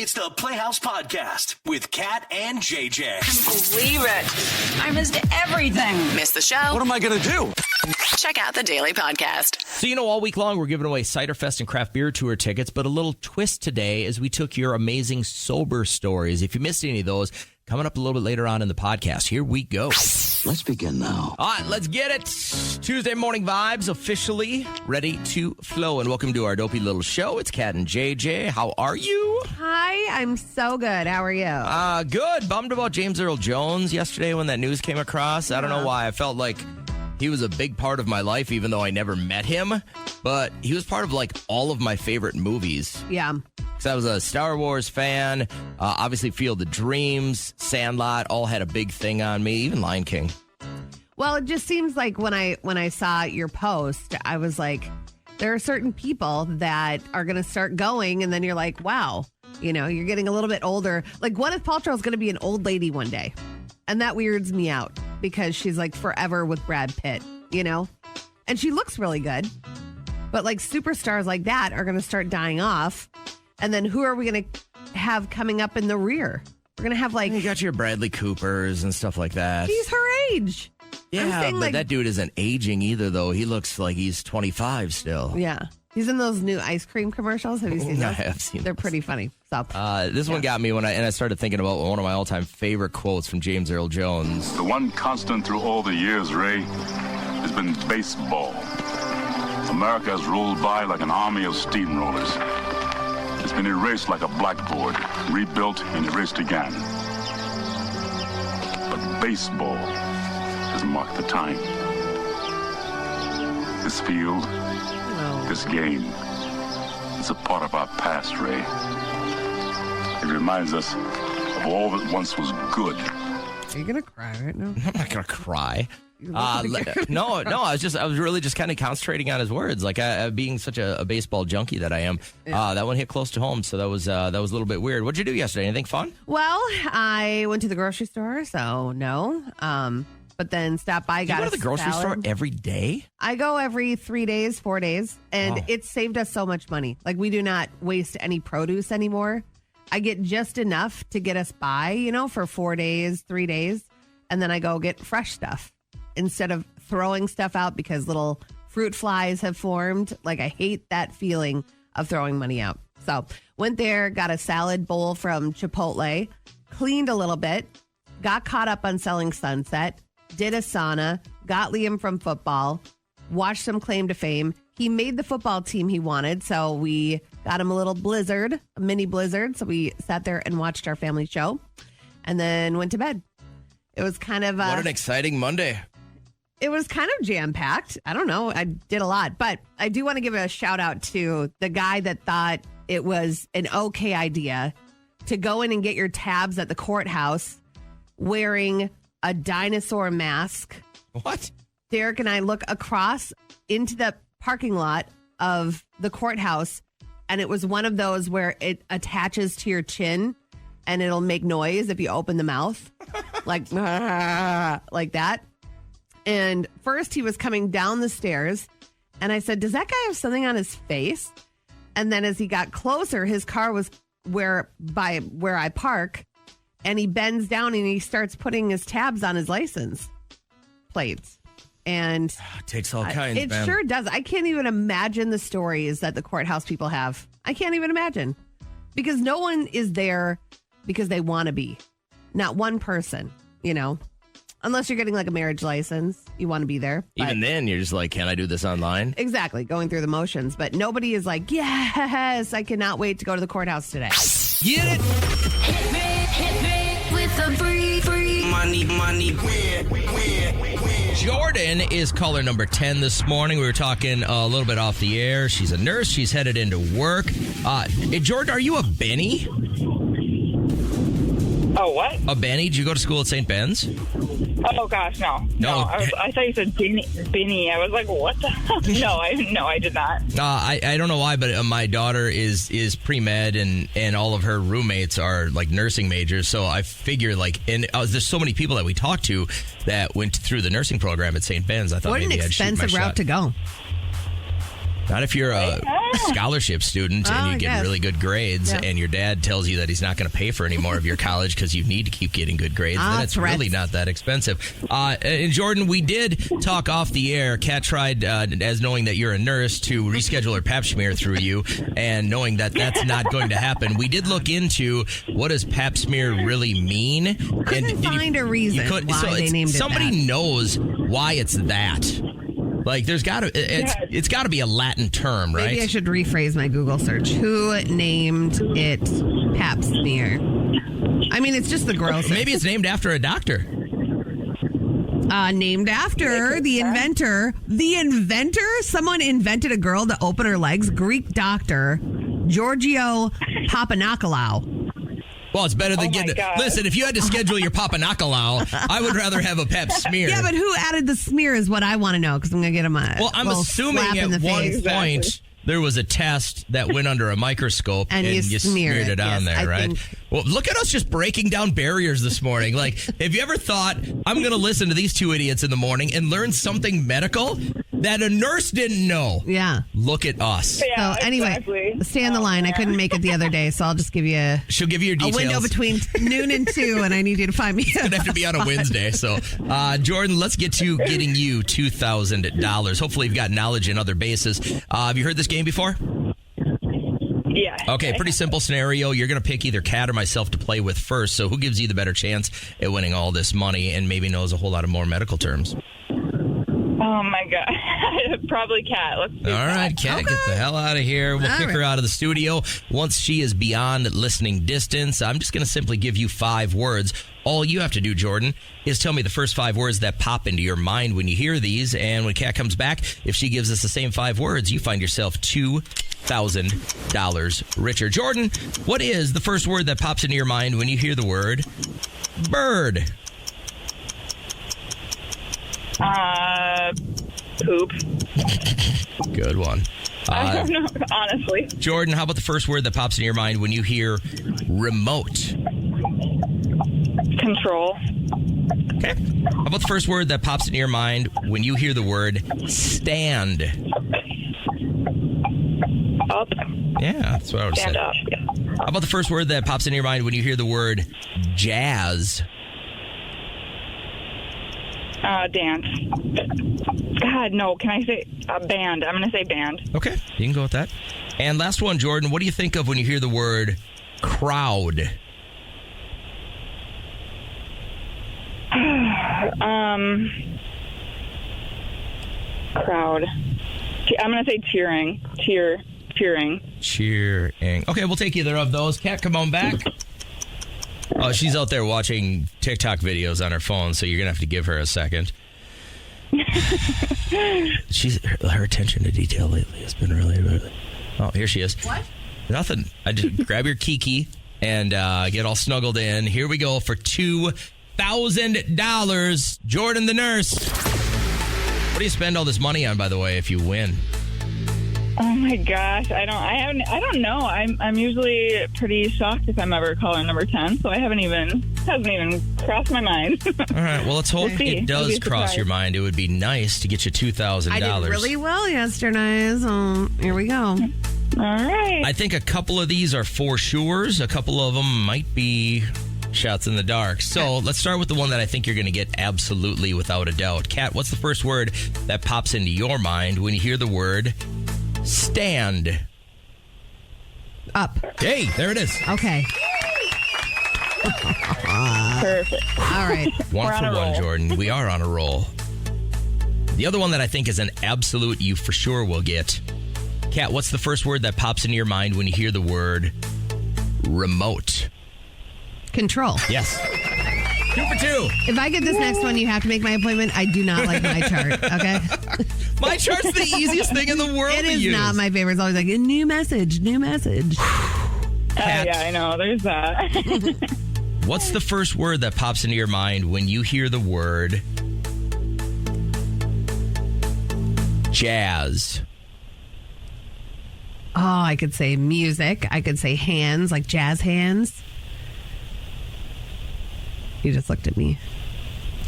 It's the Playhouse Podcast with Kat and JJ. Believe it. I missed everything. Missed the show? What am I going to do? Check out the Daily Podcast. So, all week long, we're giving away Cider Fest and Craft Beer Tour tickets, but a little twist today is we took your amazing sober stories. If you missed any of those, coming up a little bit later on in the podcast. Here we go. Let's begin now. All right, let's get it. Tuesday morning vibes officially ready to flow. And welcome to our dopey little show. It's Kat and JJ. How are you? Hi, I'm so good. How are you? Good. Bummed about James Earl Jones yesterday when that news came across. I don't know why. I felt like he was a big part of my life, even though I never met him. But he was part of, all of my favorite movies. Yeah. Because I was a Star Wars fan. Obviously, Field of Dreams, Sandlot, all had a big thing on me. Even Lion King. Well, it just seems like when I saw your post, I was like, there are certain people that are going to start going, and then you're like, wow, you're getting a little bit older. Like, Gwyneth Paltrow is going to be an old lady one day. And that weirds me out because she's forever with Brad Pitt, And she looks really good. But superstars like that are going to start dying off. And then who are we going to have coming up in the rear? We're going to have You got your Bradley Coopers and stuff like that. He's her age. Yeah, but that dude isn't aging either, though. He looks like he's 25 still. Yeah. He's in those new ice cream commercials. Have you seen those? I have seen They're those. pretty funny. So, this one got me when I started thinking about one of my all-time favorite quotes from James Earl Jones. The one constant through all the years, Ray, has been baseball. America has rolled by like an army of steamrollers. It's been erased like a blackboard, rebuilt and erased again. But baseball has marked the time. This field, this game, is a part of our past, Ray. It reminds us of all that once was good. are you going to cry right now? I'm not going to cry. No, I was really just kind of concentrating on his words, being such a baseball junkie that I am. Yeah. That one hit close to home, so that was a little bit weird. What'd you do yesterday? Anything fun? Well, I went to the grocery store, so no. But then stopped by. You go to the grocery store every day? I go every 3 days, 4 days, and it saved us so much money. We do not waste any produce anymore. I get just enough to get us by, for 4 days, 3 days, and then I go get fresh stuff. Instead of throwing stuff out because little fruit flies have formed. I hate that feeling of throwing money out. So went there, got a salad bowl from Chipotle, cleaned a little bit, got caught up on Selling Sunset, did a sauna, got Liam from football, watched some Claim to Fame. He made the football team he wanted, so we got him a little blizzard, a mini blizzard. So we sat there and watched our family show and then went to bed. It was kind of what an exciting Monday. It was kind of jam-packed. I don't know. I did a lot. But I do want to give a shout-out to the guy that thought it was an okay idea to go in and get your tabs at the courthouse wearing a dinosaur mask. What? Derek and I look across into the parking lot of the courthouse, and it was one of those where it attaches to your chin, and it'll make noise if you open the mouth. like that. And first he was coming down the stairs, and I said, does that guy have something on his face? And then as he got closer, his car was where I park, and he bends down and he starts putting his tabs on his license plates. And it takes all kinds, it man. Sure does. I can't even imagine the stories that the courthouse people have. I can't even imagine. Because no one is there because they want to be. Not one person, Unless you're getting a marriage license, you want to be there. Even then, you're just can I do this online? Exactly, going through the motions. But nobody is yes, I cannot wait to go to the courthouse today. Get it! Hit me with the free money. Jordan is caller number 10 this morning. We were talking a little bit off the air. She's a nurse. She's headed into work. Hey, Jordan, are you a Benny? Oh, what? A Benny? Did you go to school at St. Ben's? Oh, gosh, no. I thought you said Benny. I was like, what the hell? No, I did not. I don't know why, but my daughter is pre-med, and all of her roommates are nursing majors. So I figure there's so many people that we talked to that went through the nursing program at St. Ben's. I thought what maybe an I'd shoot my expensive route shot. to go. Not if you're a scholarship student Oh, and I you get guess. really good grades, Yeah. and your dad tells you that he's not going to pay for any more of your college because you need to keep getting good grades. Then it's threats. really not that expensive. And Jordan, we did talk off the air. Kat tried, as knowing that you're a nurse, to reschedule her pap smear through you, and knowing that that's not going to happen. We did look into what does pap smear really mean. Couldn't find a reason why they named it somebody that. knows why it's that. Like, it's got to be a Latin term, right? Maybe I should rephrase my Google search. Who named it pap smear? I mean, it's just the gross. Maybe it's named after a doctor. Named after the inventor. The inventor? Someone invented a girl to open her legs. Greek doctor Giorgio Papanikolaou. Well, it's better than Oh my getting. God. Listen, if you had to schedule your Papanikolaou, I would rather have a pap smear. Yeah, but who added the smear is what I want to know because I'm going to get him a Well, I'm little assuming slap in at the one face. point there was a test that went under a microscope And you smeared it on yes, there, I right? think. Well, look at us just breaking down barriers this morning. Like, have you ever thought, I'm going to listen to these two idiots in the morning and learn something medical that a nurse didn't know? Yeah. Look at us. Yeah, So anyway, exactly. stay on the line. I couldn't make it the other day, so I'll just give you a She'll give you your details. window between noon and 2, and I need you to find me. It's gonna have to be on a Wednesday. So, Jordan, let's get to getting you $2,000. Hopefully, you've got knowledge in other bases. Have you heard this game before? Yeah. Okay, pretty simple scenario. You're going to pick either Kat or myself to play with first. So, who gives you the better chance at winning all this money and maybe knows a whole lot of more medical terms? Oh my God. Probably Kat. Let's do All right, Kat, get the hell out of here. We'll kick her out of the studio. Once she is beyond listening distance, I'm just going to simply give you 5 words. All you have to do, Jordan, is tell me the first 5 words that pop into your mind when you hear these. And when Kat comes back, if she gives us the same 5 words, you find yourself $2,000 richer. Jordan, what is the first word that pops into your mind when you hear the word bird? Poop. Good one. I don't know, honestly. Jordan, how about the first word that pops into your mind when you hear remote? Control. Okay. How about the first word that pops into your mind when you hear the word stand? Up. Yeah, that's what I would say. Stand up. Yeah. How about the first word that pops into your mind when you hear the word jazz? Dance. God, no. Can I say band? I'm going to say band. Okay, you can go with that. And last one, Jordan, what do you think of when you hear the word crowd? Crowd. I'm going to say cheering. Cheering. Cheering. Okay, we'll take either of those. Kat, come on back. Oh, she's out there watching TikTok videos on her phone, so you're going to have to give her a second. Her attention to detail lately has been really. Oh, here she is. What? Nothing. I just grab your kiki and get all snuggled in. Here we go for $2,000. Jordan the nurse. What do you spend all this money on, by the way, if you win? Oh my gosh, I don't know. I'm usually pretty shocked if I'm ever caller number 10, so hasn't even crossed my mind. All right, well, let's hope We'll see. it It'll does be a cross surprise. your mind. It would be nice to get you $2,000. I did really well yesterday, so here we go. All right. I think a couple of these are for sures. A couple of them might be shots in the dark. So let's start with the one that I think you're going to get absolutely without a doubt. Kat, what's the first word that pops into your mind when you hear the word stand? Up. Hey, there it is. Okay. Perfect. All right. One We're on for a one, roll. Jordan. We are on a roll. The other one that I think is an absolute you for sure will get. Kat, what's the first word that pops into your mind when you hear the word remote? Control. Yes. 2 for 2. If I get this next one, you have to make my appointment. I do not like my chart, okay? My chart's the easiest thing in the world It to is use. not my favorite. It's always like, new message. Kat, Yeah, I know. There's that. what's the first word that pops into your mind when you hear the word jazz? Oh, I could say music. I could say hands, like jazz hands. You just looked at me.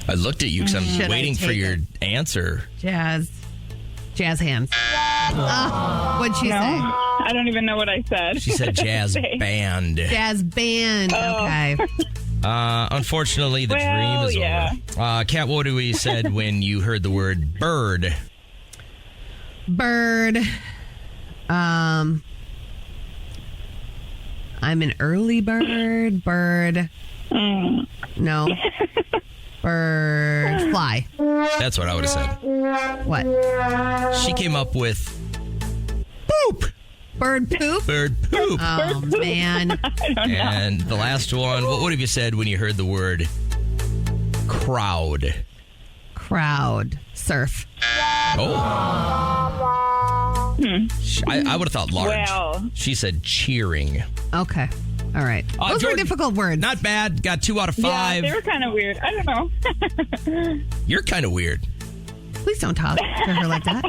I looked at you because I'm Should I waiting for take your it? answer. Jazz hands. What'd she No, say? I don't even know what I said. She said jazz band. Jazz band. Okay. Unfortunately, the dream is over. Kat, what do we said when you heard the word bird? Bird. I'm an early bird. Bird. No. Bird. Fly. That's what I would have said. What? She came up with poop. Bird poop? Bird poop. Oh, man. And the last one, what would have you said when you heard the word crowd? Crowd. Surf. Oh. I would have thought large. Well. She said cheering. Okay. All right. Those Jordan, were difficult words. Not bad. Got 2 out of 5. Yeah, they were kind of weird. I don't know. You're kind of weird. Please don't talk to her like that.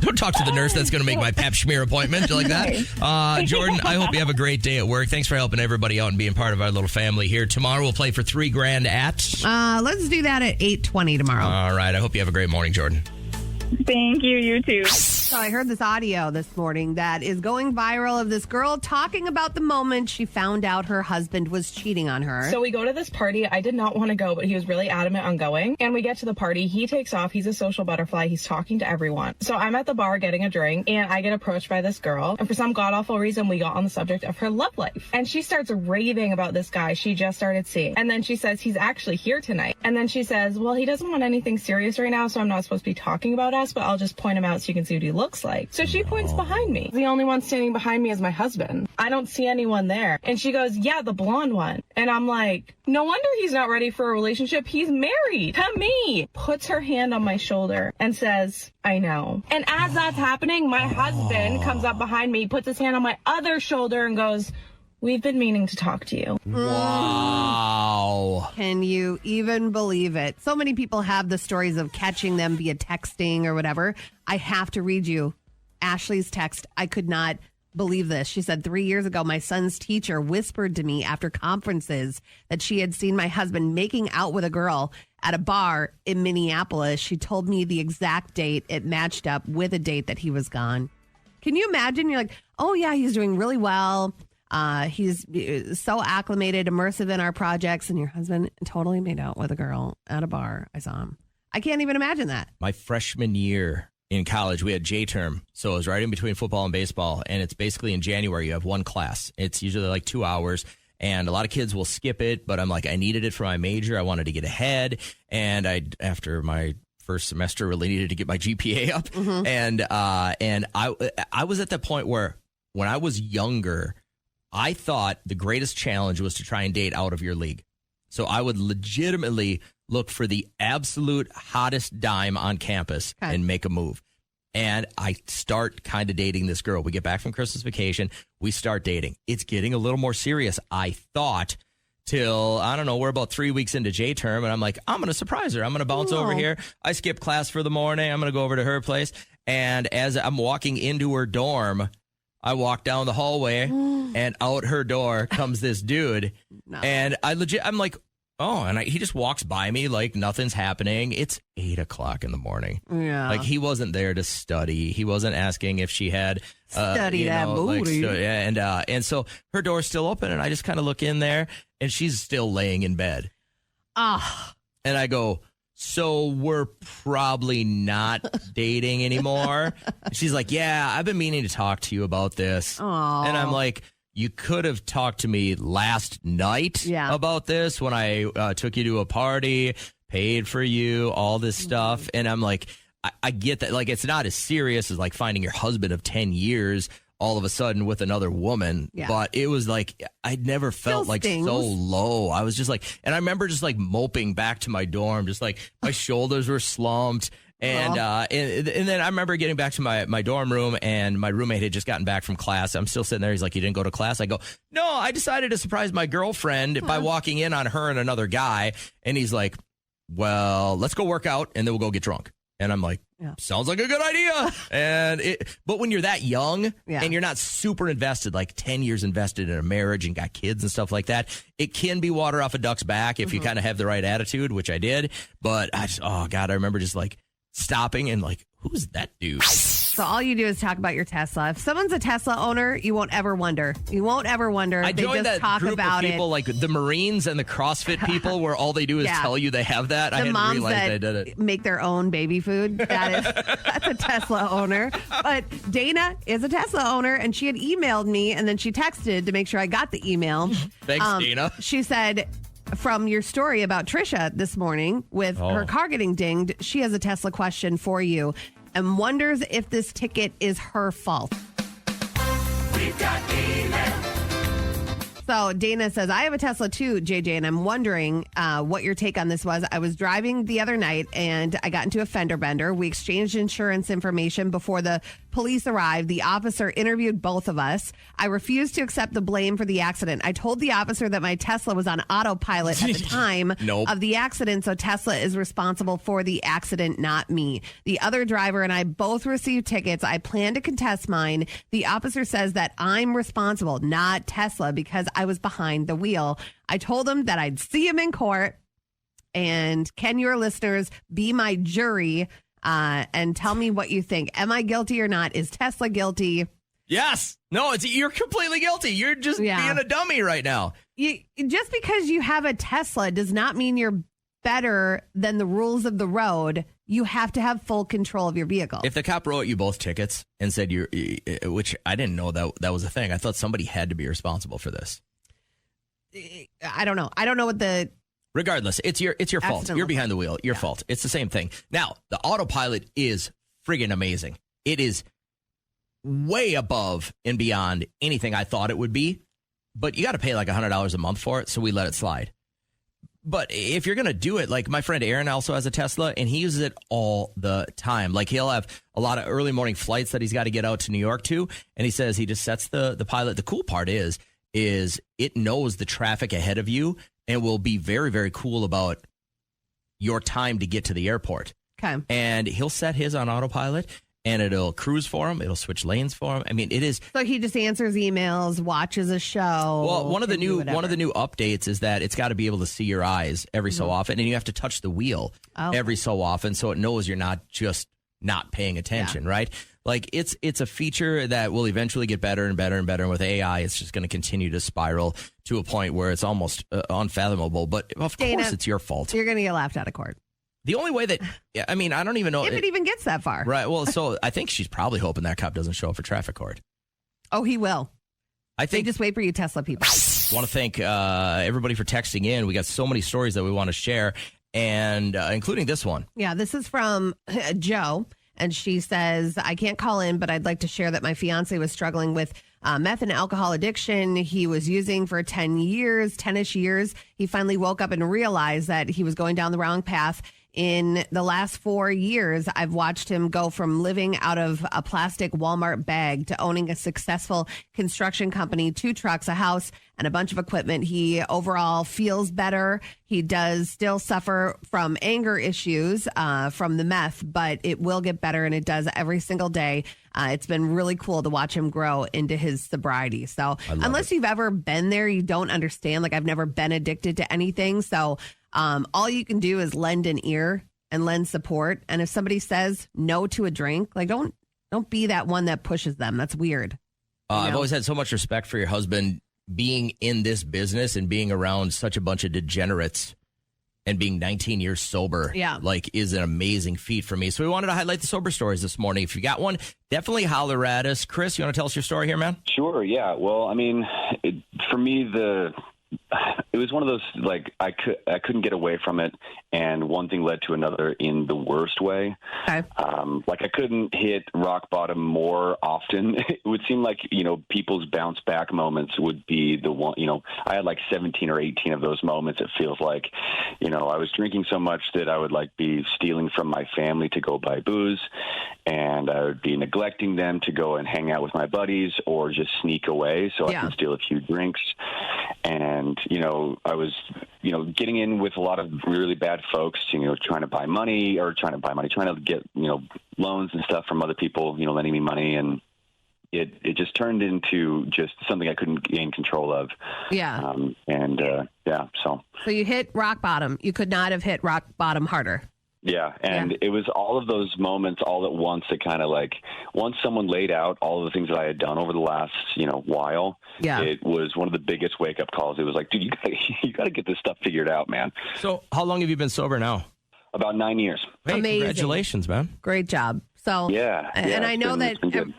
Don't talk to the nurse. That's going to make my pap smear appointment like that. Jordan, I hope you have a great day at work. Thanks for helping everybody out and being part of our little family here. Tomorrow we'll play for $3,000 at. Let's do that at 8:20 tomorrow. All right. I hope you have a great morning, Jordan. Thank you. You too. So I heard this audio this morning that is going viral of this girl talking about the moment she found out her husband was cheating on her. So we go to this party. I did not want to go, but he was really adamant on going. And we get to the party. He takes off. He's a social butterfly. He's talking to everyone. So I'm at the bar getting a drink, and I get approached by this girl. And for some god-awful reason, we got on the subject of her love life. And she starts raving about this guy she just started seeing. And then she says, he's actually here tonight. And then she says, well, he doesn't want anything serious right now, so I'm not supposed to be talking about us, but I'll just point him out so you can see what he looks like. So she points behind me. The only one standing behind me is my husband. I don't see anyone there. And she goes, yeah, the blonde one. And I'm like, no wonder he's not ready for a relationship. He's married to me. Puts her hand on my shoulder and says, I know. And as that's happening, my husband comes up behind me, puts his hand on my other shoulder and goes, we've been meaning to talk to you. Wow. Can you even believe it? So many people have the stories of catching them via texting or whatever. I have to read you Ashley's text. I could not believe this. She said, 3 years ago, my son's teacher whispered to me after conferences that she had seen my husband making out with a girl at a bar in Minneapolis. She told me the exact date. It matched up with a date that he was gone. Can you imagine? You're like, oh, yeah, he's doing really well. He's so acclimated, immersive in our projects, and your husband totally made out with a girl at a bar. I saw him. I can't even imagine that. My freshman year in college, we had J-term. So it was right in between football and baseball. And it's basically in January, you have one class. It's usually like 2 hours. And a lot of kids will skip it. But I'm like, I needed it for my major. I wanted to get ahead. And after my first semester, really needed to get my GPA up. Mm-hmm. And I was at that point where when I was younger, I thought the greatest challenge was to try and date out of your league. So I would legitimately look for the absolute hottest dime on campus and make a move. And I start kind of dating this girl. We get back from Christmas vacation. We start dating. It's getting a little more serious, I thought, till, I don't know, we're about 3 weeks into J-term. And I'm like, I'm going to surprise her. I'm going to bounce over here. I skip class for the morning. I'm going to go over to her place. And as I'm walking into her dorm, I walk down the hallway and out her door comes this dude. And I'm like, oh, and he just walks by me like nothing's happening. It's 8 o'clock in the morning. Yeah. Like he wasn't there to study. He wasn't asking if she had study that booty. And so her door's still open and I just kind of look in there and she's still laying in bed. And I go, so we're probably not dating anymore. She's like, yeah, I've been meaning to talk to you about this. Aww. And I'm like, you could have talked to me last night about this when I took you to a party, paid for you, all this stuff. And I'm like, I get that. Like, it's not as serious as like finding your husband of 10 years all of a sudden with another woman. Yeah. But it was like, I'd never felt like so low. I was just like, and I remember just like moping back to my dorm, just like my shoulders were slumped. And then I remember getting back to my dorm room and my roommate had just gotten back from class. I'm still sitting there. He's like, you didn't go to class? I go, no, I decided to surprise my girlfriend by walking in on her and another guy. And he's like, well, let's go work out and then we'll go get drunk. And I'm like, sounds like a good idea. But when you're that young and you're not super invested, like 10 years invested in a marriage and got kids and stuff like that, it can be water off a duck's back if you kind of have the right attitude, which I did. But I remember just like stopping and like, who's that dude? So all you do is talk about your Tesla. If someone's a Tesla owner, you won't ever wonder. You won't ever wonder. I They joined just that talk group about of people it. like the Marines and the CrossFit people where all they do is Yeah. tell you they have that. I The hadn't moms realized that they did it. make their own baby food. That's a Tesla owner. But Dana is a Tesla owner, and she had emailed me, and then she texted to make sure I got the email. Thanks, Dana. She said, from your story about Trisha this morning with her car getting dinged, she has a Tesla question for you and wonders if this ticket is her fault. So Dana says, I have a Tesla too, JJ, and I'm wondering what your take on this was. I was driving the other night and I got into a fender bender. We exchanged insurance information before the police arrived. The officer interviewed both of us. I refused to accept the blame for the accident. I told the officer that my Tesla was on autopilot at the time of the accident, so Tesla is responsible for the accident, not me. The other driver and I both received tickets. I plan to contest mine. The officer says that I'm responsible, not Tesla, because I was behind the wheel. I told him that I'd see him in court. And can your listeners be my jury and tell me what you think? Am I guilty or not? Is Tesla guilty? Yes. No, you're completely guilty. You're just being a dummy right now. Just because you have a Tesla does not mean you're better than the rules of the road. You have to have full control of your vehicle. If the cop wrote you both tickets and said which I didn't know that was a thing. I thought somebody had to be responsible for this. I don't know. I don't know what the... Regardless, it's your fault. Accident You're looks behind the wheel. Your fault. It's the same thing. Now, the autopilot is friggin' amazing. It is way above and beyond anything I thought it would be. But you got to pay like $100 a month for it, so we let it slide. But if you're going to do it, like my friend Aaron also has a Tesla, and he uses it all the time. Like he'll have a lot of early morning flights that he's got to get out to New York to, and he says he just sets the pilot. The cool part is it knows the traffic ahead of you and will be very, very cool about your time to get to the airport. Okay. And he'll set his on autopilot, and it'll cruise for him. It'll switch lanes for him. I mean, it is. So he just answers emails, watches a show. Well, one of the new updates is that it's got to be able to see your eyes every so often, and you have to touch the wheel every so often, so it knows you're not just not paying attention, right? Like it's a feature that will eventually get better and better and better. And with AI, it's just going to continue to spiral to a point where it's almost unfathomable. But of course, it's your fault. You're going to get laughed out of court. The only way that, I mean, I don't even know if it even gets that far. Right. Well, so I think she's probably hoping that cop doesn't show up for traffic court. Oh, he will. I think. Just wait for you Tesla people. Want to thank everybody for texting in. We got so many stories that we want to share, and including this one. Yeah, this is from Joe. And she says, I can't call in, but I'd like to share that my fiance was struggling with meth and alcohol addiction. He was using for 10-ish years. He finally woke up and realized that he was going down the wrong path. In the last 4 years, I've watched him go from living out of a plastic Walmart bag to owning a successful construction company, 2 trucks, a house, and a bunch of equipment. He overall feels better. He does still suffer from anger issues from the meth, but it will get better, and it does every single day. It's been really cool to watch him grow into his sobriety. So unless you've ever been there, you don't understand. Like, I've never been addicted to anything. So all you can do is lend an ear and lend support. And if somebody says no to a drink, like don't be that one that pushes them. That's weird. I've always had so much respect for your husband being in this business and being around such a bunch of degenerates and being 19 years sober, like, is an amazing feat for me. So we wanted to highlight the sober stories this morning. If you got one, definitely holler at us. Chris, you want to tell us your story here, man? Sure, yeah. Well, I mean, for me, it was one of those, like, I couldn't get away from it, and one thing led to another in the worst way. Okay. Like, I couldn't hit rock bottom more often. It would seem like, people's bounce back moments would be the one, I had like 17 or 18 of those moments. It feels like, I was drinking so much that I would like be stealing from my family to go buy booze, and I would be neglecting them to go and hang out with my buddies or just sneak away so I can steal a few drinks. And, I was, getting in with a lot of really bad folks, trying to get, loans and stuff from other people, lending me money. And it just turned into just something I couldn't gain control of. Yeah. So you hit rock bottom. You could not have hit rock bottom harder. Yeah, and it was all of those moments all at once that kind of like, once someone laid out all of the things that I had done over the last, while, it was one of the biggest wake-up calls. It was like, dude, you got to get this stuff figured out, man. So how long have you been sober now? About 9 years. Hey, Amazing. Congratulations, man. Great job. So, and I know that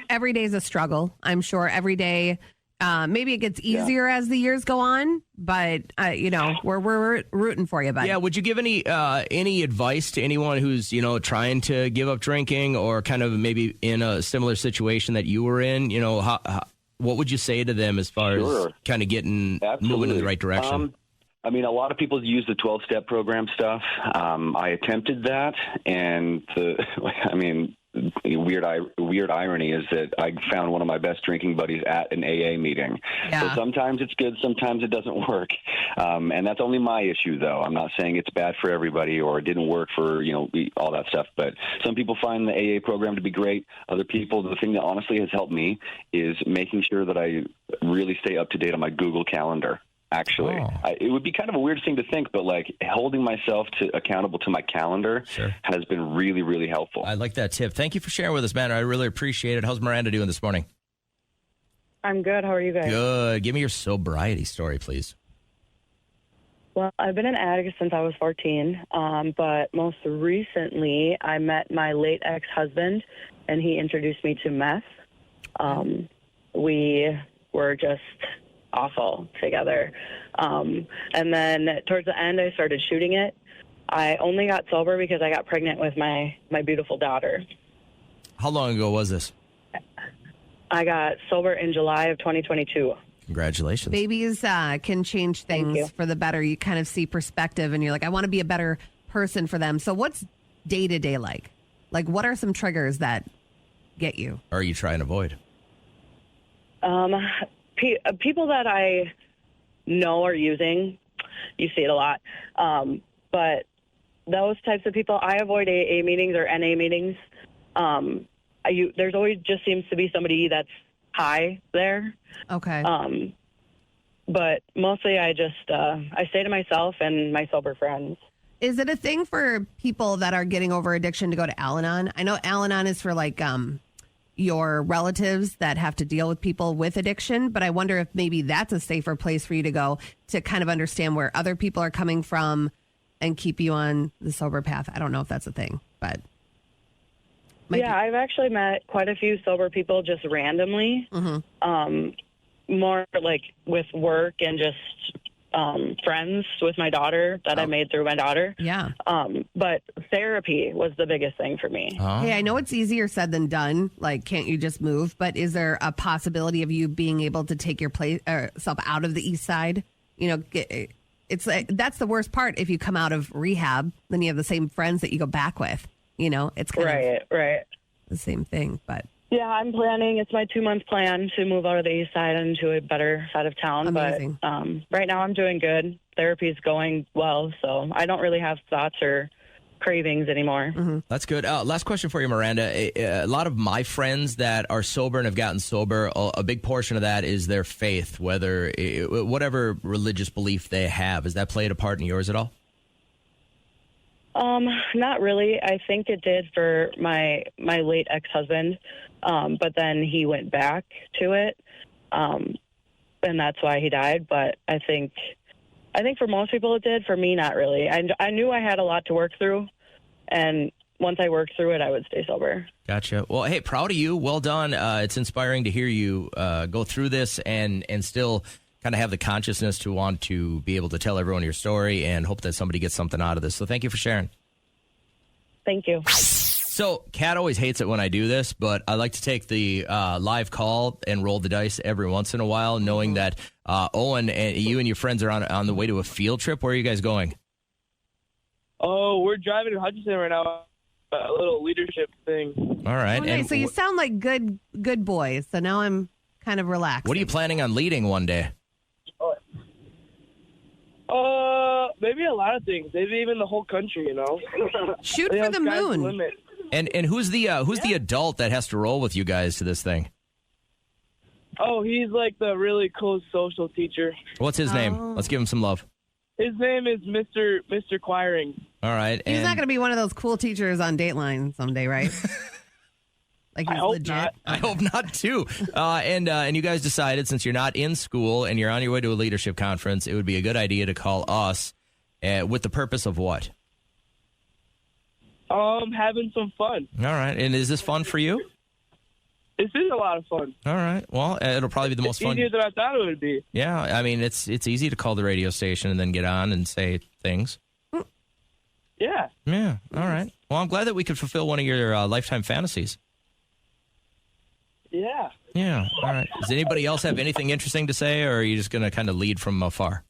every day is a struggle. I'm sure every day, maybe it gets easier as the years go on, but we're rooting for you, bud. Yeah. Would you give any advice to anyone who's trying to give up drinking or kind of maybe in a similar situation that you were in? What would you say to them as far as kind of getting moving in the right direction? A lot of people use the 12-step program stuff. I attempted that, and weird irony is that I found one of my best drinking buddies at an AA meeting. Yeah. So sometimes it's good, sometimes it doesn't work. And that's only my issue, though. I'm not saying it's bad for everybody or it didn't work for, all that stuff. But some people find the AA program to be great. Other people, the thing that honestly has helped me is making sure that I really stay up to date on my Google Calendar. Actually, it would be kind of a weird thing to think, but like holding myself accountable to my calendar has been really, really helpful. I like that tip. Thank you for sharing with us, man. I really appreciate it. How's Miranda doing this morning? I'm good. How are you guys? Good. Give me your sobriety story, please. Well, I've been an addict since I was 14, but most recently I met my late ex-husband, and he introduced me to meth. We were just awful together. And then towards the end, I started shooting it. I only got sober because I got pregnant with my beautiful daughter. How long ago was this? I got sober in July of 2022. Congratulations. Babies can change things for the better. You kind of see perspective and you're like, I want to be a better person for them. So what's day-to-day like? Like, what are some triggers that get you? Or are you trying to avoid? People that I know are using, you see it a lot. But those types of people, I avoid AA meetings or NA meetings. There's always just seems to be somebody that's high there. Okay. But mostly I just, I stay to myself and my sober friends. Is it a thing for people that are getting over addiction to go to Al-Anon? I know Al-Anon is for like, your relatives that have to deal with people with addiction, but I wonder if maybe that's a safer place for you to go to kind of understand where other people are coming from and keep you on the sober path. I don't know if that's a thing, but I've actually met quite a few sober people just randomly, more like with work and just friends with my daughter that I made through my daughter. Yeah. But therapy was the biggest thing for me. Hey, I know it's easier said than done. Like, can't you just move? But is there a possibility of you being able to take yourself out of the East Side? It's like, that's the worst part. If you come out of rehab, then you have the same friends that you go back with. It's kind of the same thing, but. Yeah, I'm planning. It's my 2-month plan to move out of the East Side into a better side of town. Amazing. But right now I'm doing good. Therapy's going well, so I don't really have thoughts or cravings anymore. That's good. Last question for you, Miranda. A lot of my friends that are sober and have gotten sober, a big portion of that is their faith, whatever religious belief they have. Has that played a part in yours at all? Not really. I think it did for my late ex-husband, but then he went back to it, and that's why he died. But I think for most people it did. For me, not really. I knew I had a lot to work through, and once I worked through it, I would stay sober. Gotcha. Well, hey, proud of you. Well done. It's inspiring to hear you go through this and still kind of have the consciousness to want to be able to tell everyone your story and hope that somebody gets something out of this. So thank you for sharing. Thank you. So Kat always hates it when I do this, but I like to take the live call and roll the dice every once in a while, knowing that Owen and you and your friends are on the way to a field trip. Where are you guys going? Oh, we're driving to Hutchinson right now. A little leadership thing. All right. Oh, nice. So you sound like good boys. So now I'm kind of relaxed. What are you planning on leading one day? Maybe a lot of things. Maybe even the whole country, Shoot for the moon. And who's the adult that has to roll with you guys to this thing? Oh, he's like the really cool social teacher. What's his name? Let's give him some love. His name is Mr. Quiring. All right. He's and not going to be one of those cool teachers on Dateline someday, right? Like he's I hope legit. not. I hope not, too. And you guys decided, since you're not in school and you're on your way to a leadership conference, it would be a good idea to call us with the purpose of what? Having some fun. All right. And is this fun for you? This is a lot of fun. All right. Well, it'll probably be the most fun. Easier than I thought it would be. Yeah. I mean, it's easy to call the radio station and then get on and say things. Yeah. Yeah. All right. Well, I'm glad that we could fulfill one of your lifetime fantasies. Yeah. Yeah. All right. Does anybody else have anything interesting to say, or are you just going to kind of lead from afar?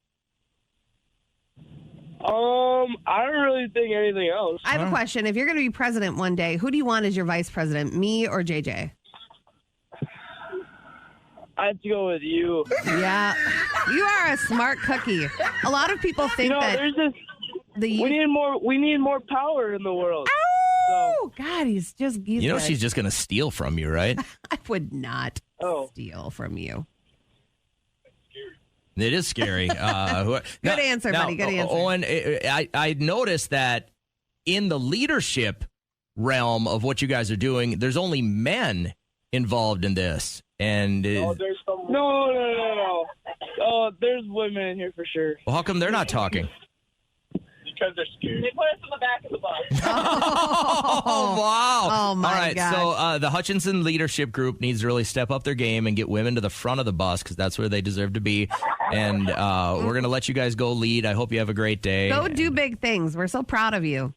I don't really think anything else. I have a question. If you're going to be president one day, who do you want as your vice president, me or JJ? I have to go with you. Yeah. You are a smart cookie. A lot of people think that there's this. We need more power in the world. Oh, God, he's She's just going to steal from you, right? I would not steal from you. It is scary. Good answer, buddy. Good answer. Owen, I noticed that in the leadership realm of what you guys are doing, there's only men involved in this. And No. Oh, there's women in here for sure. Well, how come they're not talking? Because they're scared. They put us in the back of the bus. Oh, wow. Oh, my All right, gosh. so the Hutchinson Leadership Group needs to really step up their game and get women to the front of the bus because that's where they deserve to be. And we're going to let you guys go lead. I hope you have a great day. Go do big things. We're so proud of you.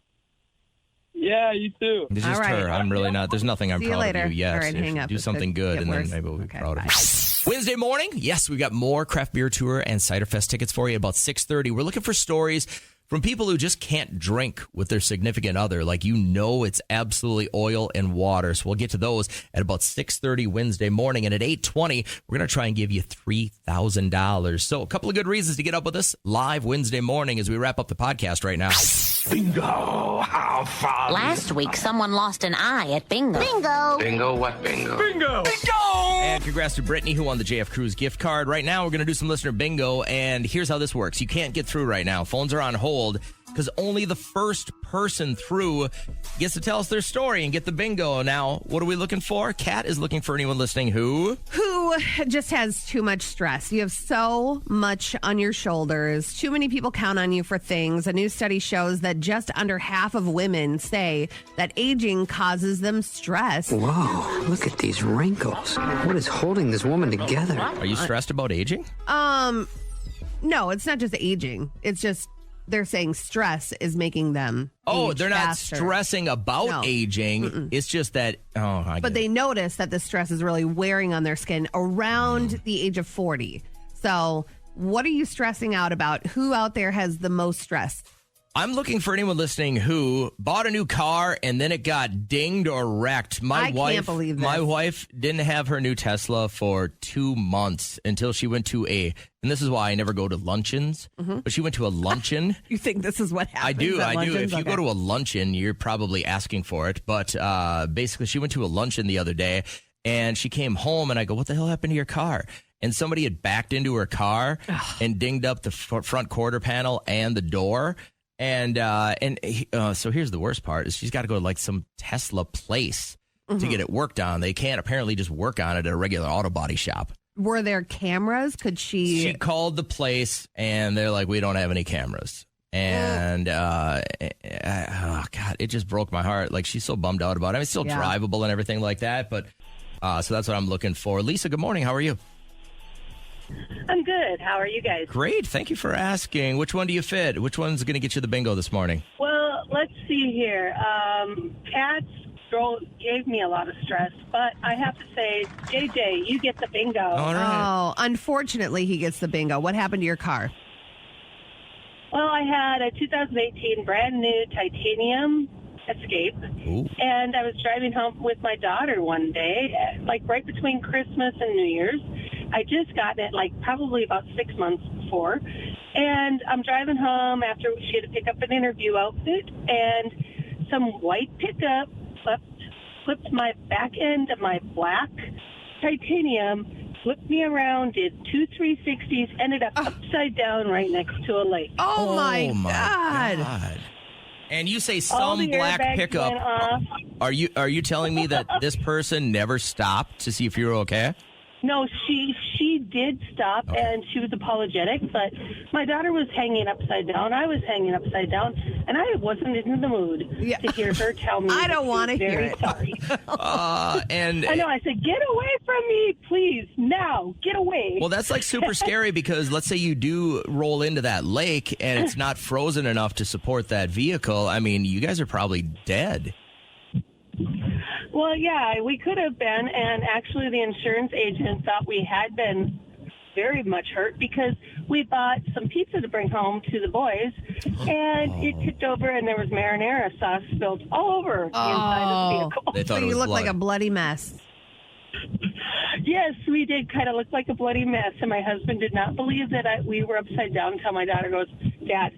Yeah, you too. It's just All right. her. I'm really not. There's nothing I'm See you proud later. of you. Yes. All right, hang up. Do It's something gonna good, get and worse. then maybe we'll be Okay, proud of bye. you. Wednesday morning, yes, we've got more craft beer tour and cider fest tickets for you about 6:30. We're looking for stories from people who just can't drink with their significant other. Like, it's absolutely oil and water. So we'll get to those at about 6:30 Wednesday morning. And at 8:20, we're going to try and give you $3,000. So a couple of good reasons to get up with us live Wednesday morning as we wrap up the podcast right now. Bingo! How fun! Last week, someone lost an eye at bingo. Bingo what bingo? Bingo! And congrats to Brittany, who won the JF Cruise gift card. Right now, we're going to do some listener bingo, and here's how this works. You can't get through right now. Phones are on hold because only the first person through gets to tell us their story and get the bingo. Now, what are we looking for? Kat is looking for anyone listening who just has too much stress. You have so much on your shoulders. Too many people count on you for things. A new study shows that just under half of women say that aging causes them stress. Whoa, look at these wrinkles. What is holding this woman together? Are you stressed about aging? No, it's not just aging. It's just they're saying stress is making them age they're not faster. stressing about aging. Mm-mm. It's just that, But they notice that the stress is really wearing on their skin around the age of 40. So what are you stressing out about? Who out there has the most stress? I'm looking for anyone listening who bought a new car and then it got dinged or wrecked. I can't believe this. My wife didn't have her new Tesla for 2 months until she went to and this is why I never go to luncheons, but she went to a luncheon. You think this is what happens? I do. at luncheons? If you Okay. go to a luncheon, you're probably asking for it. But basically, she went to a luncheon the other day and she came home and I go, what the hell happened to your car? And somebody had backed into her car and dinged up the front quarter panel and the door. And so here's the worst part is she's got to go to like some Tesla place to get it worked on. They can't apparently just work on it at a regular auto body shop. Were there cameras? Could She called the place and they're like, we don't have any cameras. And, God, it just broke my heart. Like, she's so bummed out about it. I mean, it's still drivable and everything like that. But so that's what I'm looking for. Lisa, good morning. How are you? I'm good. How are you guys? Great. Thank you for asking. Which one do you fit? Which one's going to get you the bingo this morning? Well, let's see here. Kat's girl gave me a lot of stress, but I have to say, JJ, you get the bingo. All right. Oh, unfortunately, he gets the bingo. What happened to your car? Well, I had a 2018 brand new titanium Escape, and I was driving home with my daughter one day, like right between Christmas and New Year's. I just got it like probably about 6 months before, and I'm driving home after she had to pick up an interview outfit, and some white pickup flipped my back end of my black titanium, flipped me around, did 2 360s, ended up upside down right next to a lake. Oh my God. And you say All some the black airbags pickup. went off. Are you telling me that this person never stopped to see if you were okay? No, she did stop, and she was apologetic, but my daughter was hanging upside down. I was hanging upside down, and I wasn't in the mood to hear her tell me. I don't want to hear it. Sorry. And I know. I said, "Get away from me, please! Now, get away!" well, that's like super scary because let's say you do roll into that lake and it's not frozen enough to support that vehicle. I mean, you guys are probably dead. Well, yeah, we could have been, and actually the insurance agent thought we had been very much hurt because we bought some pizza to bring home to the boys, and it tipped over, and there was marinara sauce spilled all over the inside of the vehicle. They thought So it was you look like blood. a bloody mess. Yes, we did kind of look like a bloody mess, and my husband did not believe that we were upside down until my daughter goes, "Dad,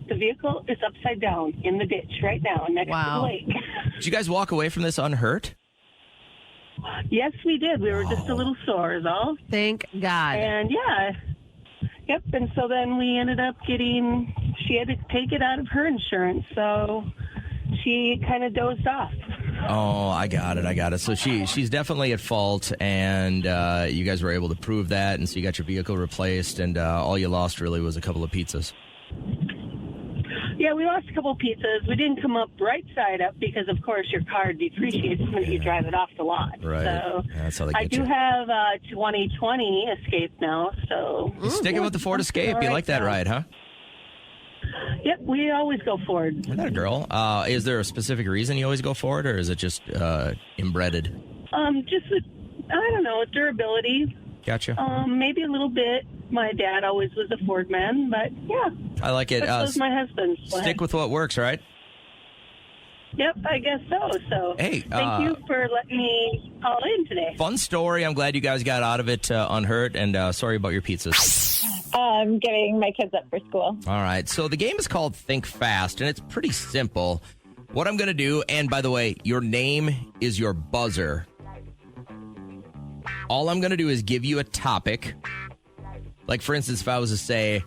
the vehicle is upside down in the ditch right now next to the lake." Did you guys walk away from this unhurt? Yes, we did. We were just a little sore is all. Thank God. And yeah. Yep. And so then we ended up she had to take it out of her insurance. So she kind of dozed off. Oh, I got it. So she's definitely at fault, and you guys were able to prove that, and so you got your vehicle replaced, and all you lost really was a couple of pizzas. Yeah, we lost a couple pizzas. We didn't come up right side up because, of course, your car depreciates the minute you drive it off the lot. Right. So Yeah, that's how they I get do you. have a 2020 Escape now. So You're sticking with the Ford Escape. You like that ride, huh? Yep, we always go Ford. Isn't that a girl? Is there a specific reason you always go for it, or is it just inbred? Just with, I don't know, durability. Gotcha. Maybe a little bit. My dad always was a Ford man, but yeah. I like it. But so was my husband. Stick with what works, right? Yep, I guess so. So Hey, thank you for letting me call in today. Fun story. I'm glad you guys got out of it unhurt, and sorry about your pizzas. I'm getting my kids up for school. All right. So the game is called Think Fast, and it's pretty simple. What I'm going to do, and by the way, your name is your buzzer. All I'm going to do is give you a topic. Like, for instance, if I was to say,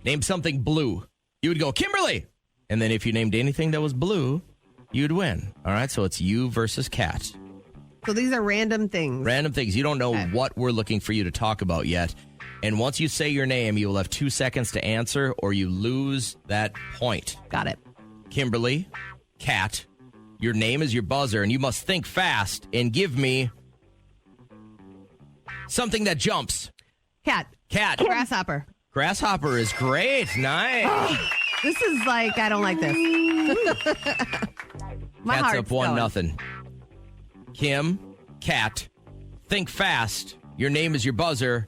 name something blue, you would go, Kimberly. And then if you named anything that was blue, you'd win. All right. So it's you versus Kat. So these are random things. Random things. You don't know what we're looking for you to talk about yet. And once you say your name, you will have 2 seconds to answer or you lose that point. Got it. Kimberly, Kat, your name is your buzzer, and you must think fast and give me something that jumps. Cat. Grasshopper. Grasshopper is great. Nice. This is like, I don't like this. My Cat's heart's up 1-0. going. Kim, Kat, think fast. Your name is your buzzer.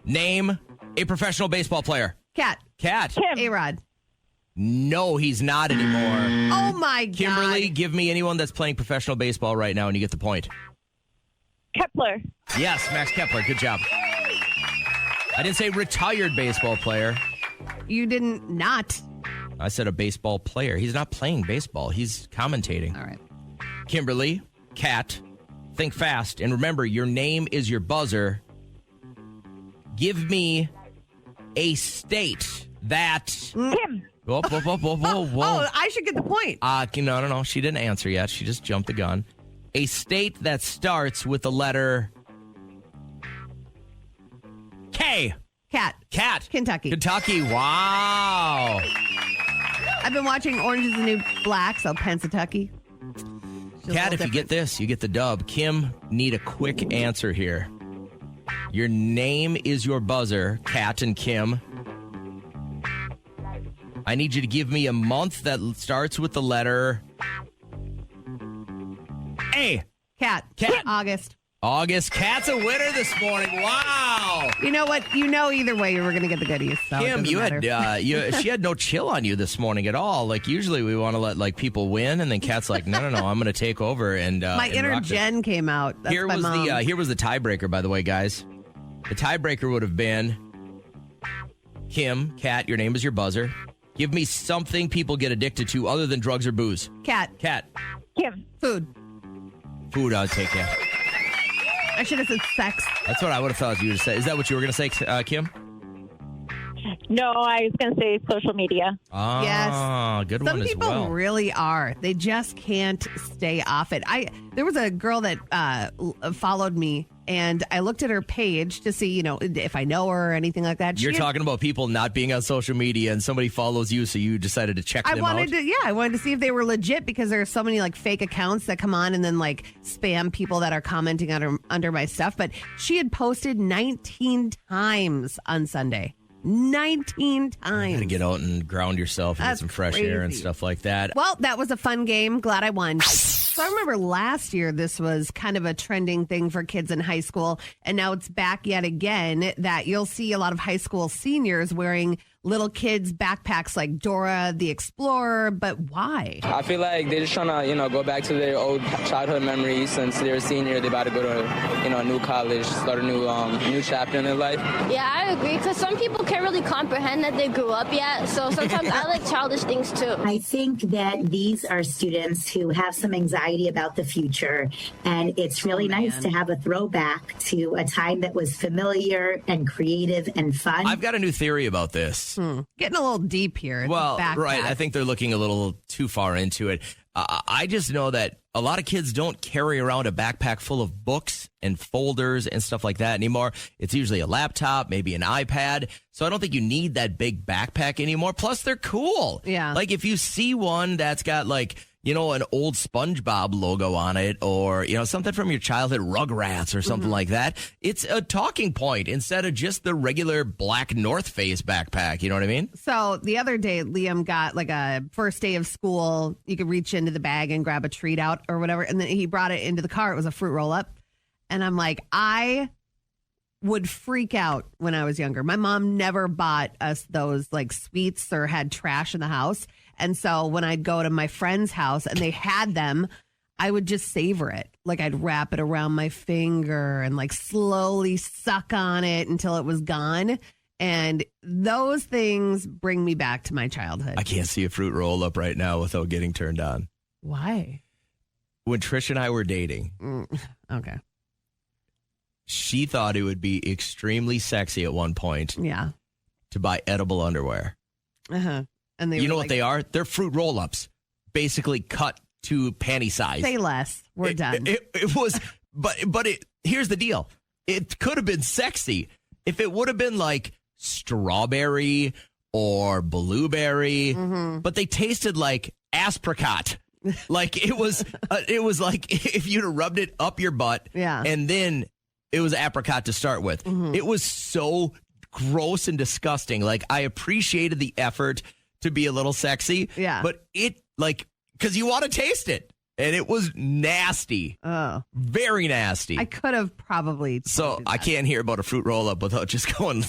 Name a professional baseball player. Cat. A-Rod. No, he's not anymore. Oh, my God. Kimberly, give me anyone that's playing professional baseball right now, and you get the point. Kepler. Yes, Max Kepler. Good job. I didn't say retired baseball player. You didn't not. I said a baseball player. He's not playing baseball. He's commentating. All right. Kimberly, Kat, think fast. And remember, your name is your buzzer. Give me a state that... Kim. Whoa. Oh, I should get the point. No. She didn't answer yet. She just jumped the gun. A state that starts with the letter K. Cat. Kentucky. Wow. I've been watching Orange is the New Black, so Pennsatucky. Kat, if you get this, you get the dub. Kim, need a quick answer here. Your name is your buzzer, Kat and Kim. I need you to give me a month that starts with the letter A. Cat. August. August. Kat's a winner this morning. Wow. You know what? You know either way you were going to get the goodies. So Kim, you had she had no chill on you this morning at all. Like usually we want to let like people win, and then Kat's like, no, I'm going to take over. And my and inner rock this. Jen came out. That's Here my was mom. here was the tiebreaker, by the way, guys. The tiebreaker would have been Kim, Kat. Your name is your buzzer. Give me something people get addicted to other than drugs or booze. Cat. Kim. Food. Food, I'll take that. I should have said sex. That's what I would have thought you would say. Is that what you were going to say, Kim? No, I was going to say social media. Ah, Yes. good Some one as people well. really are. They just can't stay off it. There was a girl that followed me, and I looked at her page to see, if I know her or anything like that. You're talking about people not being on social media, and somebody follows you, so you decided to check them out. I wanted to see if they were legit because there are so many like fake accounts that come on and then like spam people that are commenting under my stuff. But she had posted 19 times on Sunday. 19 times. You gotta get out and ground yourself and That's get some fresh air and crazy. stuff like that. Well, that was a fun game. Glad I won. So I remember last year this was kind of a trending thing for kids in high school, and now it's back yet again that you'll see a lot of high school seniors wearing little kids' backpacks like Dora the Explorer, but why? I feel like they're just trying to, go back to their old childhood memories. Since they're a senior, they're about to go to, a new college, start a new chapter in their life. Yeah, I agree, because some people can't really comprehend that they grew up yet, so sometimes I like childish things too. I think that these are students who have some anxiety about the future, and it's really nice to have a throwback to a time that was familiar and creative and fun. I've got a new theory about this. Getting a little deep here. Well, Backpack. right. I think they're looking a little too far into it. I just know that a lot of kids don't carry around a backpack full of books and folders and stuff like that anymore. It's usually a laptop, maybe an iPad. So I don't think you need that big backpack anymore. Plus, they're cool. Yeah. Like if you see one that's got like, an old SpongeBob logo on it, or, something from your childhood, Rugrats or something like that, it's a talking point instead of just the regular black North Face backpack. You know what I mean? So the other day, Liam got like a first day of school. You could reach into the bag and grab a treat out or whatever. And then he brought it into the car. It was a fruit roll up. And I'm like, I would freak out when I was younger. My mom never bought us those like sweets or had trash in the house. And so when I'd go to my friend's house and they had them, I would just savor it. Like I'd wrap it around my finger and like slowly suck on it until it was gone. And those things bring me back to my childhood. I can't see a fruit roll up right now without getting turned on. Why? When Trish and I were dating, Okay. she thought it would be extremely sexy at one point to buy edible underwear. Uh-huh. And they You were know like, what they are? They're fruit roll-ups, basically cut to panty size. Say less. We're done. It was, but here's the deal. It could have been sexy if it would have been like strawberry or blueberry, but they tasted like apricot. Like it was like if you'd have rubbed it up your butt, and then it was apricot to start with. It was so gross and disgusting. Like I appreciated the effort to be a little sexy, but it because you want to taste it, and it was nasty. Oh, very nasty. I could have probably. So I can't hear about a fruit roll up without just going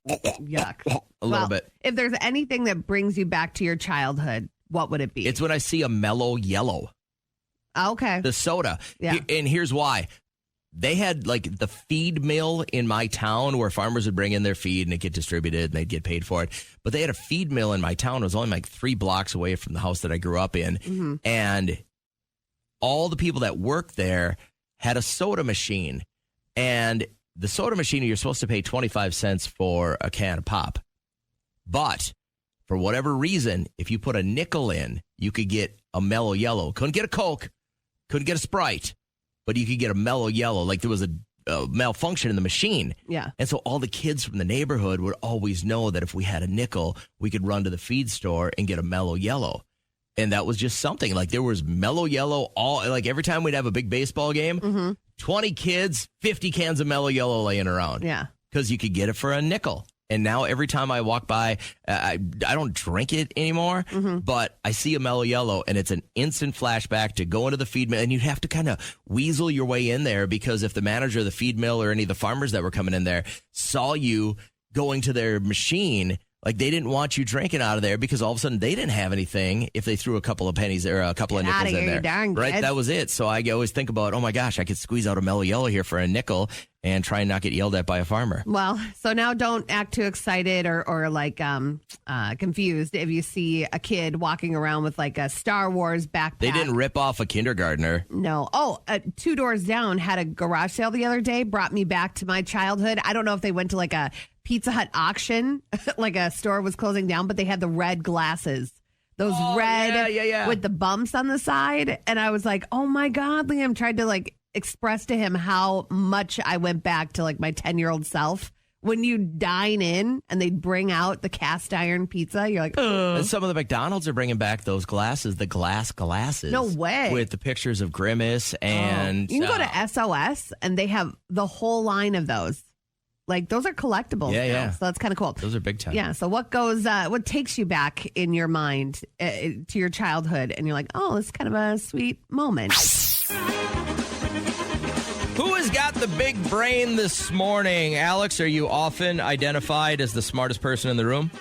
yuck a little bit. If there's anything that brings you back to your childhood, what would it be? It's when I see a Mellow Yellow. Okay. The soda. Yeah. And here's why. They had like the feed mill in my town where farmers would bring in their feed and it get distributed and they'd get paid for it. But they had a feed mill in my town. It was only like 3 blocks away from the house that I grew up in. And all the people that worked there had a soda machine. And the soda machine, you're supposed to pay 25 cents for a can of pop. But for whatever reason, if you put a nickel in, you could get a Mellow Yellow. Couldn't get a Coke, couldn't get a Sprite, but you could get a Mellow Yellow. Like there was a malfunction in the machine. Yeah. And so all the kids from the neighborhood would always know that if we had a nickel, we could run to the feed store and get a Mellow Yellow. And that was just something. Like there was Mellow Yellow like every time we'd have a big baseball game, 20 kids, 50 cans of Mellow Yellow laying around. Yeah. Because you could get it for a nickel. And now every time I walk by, I don't drink it anymore, but I see a Mellow Yellow and it's an instant flashback to go into the feed mill. And you'd have to kind of weasel your way in there because if the manager of the feed mill or any of the farmers that were coming in there saw you going to their machine, like they didn't want you drinking out of there because all of a sudden they didn't have anything if they threw a couple of pennies or a couple of nickels in there. Right? That was it. So I always think about, oh my gosh, I could squeeze out a Mellow Yellow here for a nickel and try and not get yelled at by a farmer. Well, so now don't act too excited or like confused if you see a kid walking around with like a Star Wars backpack. They didn't rip off a kindergartner. No. Oh, 2 doors down had a garage sale the other day, brought me back to my childhood. I don't know if they went to like a Pizza Hut auction, like a store was closing down, but they had the red glasses. Those red with the bumps on the side. And I was like, oh my God, Liam, tried to like express to him how much I went back to like my 10-year-old self. When you dine in and they bring out the cast iron pizza, you're like, ugh. And some of the McDonald's are bringing back those glasses, the glass glasses. No way. With the pictures of Grimace and... You can go to SOS and they have the whole line of those. Like, those are collectibles. Yeah, now, yeah. So that's kind of cool. Those are big time. Yeah. So what takes you back in your mind to your childhood? And you're like, oh, it's kind of a sweet moment. Who has got the big brain this morning? Alex, are you often identified as the smartest person in the room?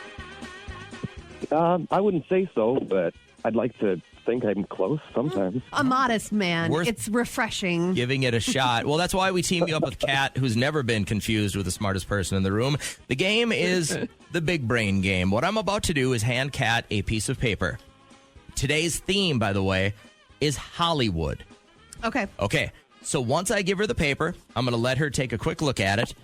I wouldn't say so, but I'd like to think I'm close sometimes. A modest man. It's refreshing. Giving it a shot. Well, that's why we team you up with Kat, who's never been confused with the smartest person in the room. The game is the big brain game. What I'm about to do is hand Kat a piece of paper. Today's theme, by the way, is Hollywood. Okay. Okay. So once I give her the paper, I'm going to let her take a quick look at it.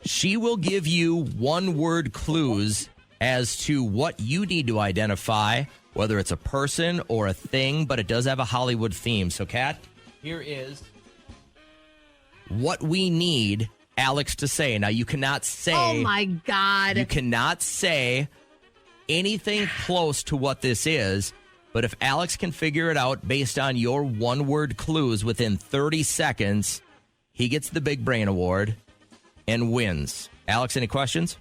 She will give you one-word clues as to what you need to identify, whether it's a person or a thing, but it does have a Hollywood theme. So, Kat, here is what we need Alex to say. Now, you cannot say... Oh, my God. You cannot say anything close to what this is. But if Alex can figure it out based on your one-word clues within 30 seconds, he gets the Big Brain Award and wins. Alex, any questions?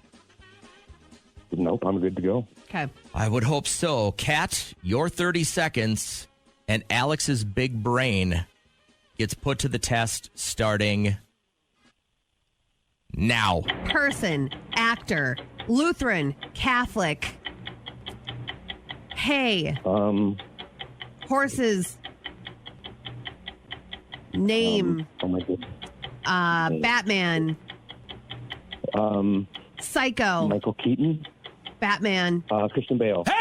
Nope, I'm good to go. Okay. I would hope so. Kat, your 30 seconds and Alex's big brain gets put to the test starting now. Person, actor, Lutheran, Catholic. Hey. Horses. Name. Oh my goodness. Batman. Psycho. Michael Keaton. Batman. Christian Bale. Hey!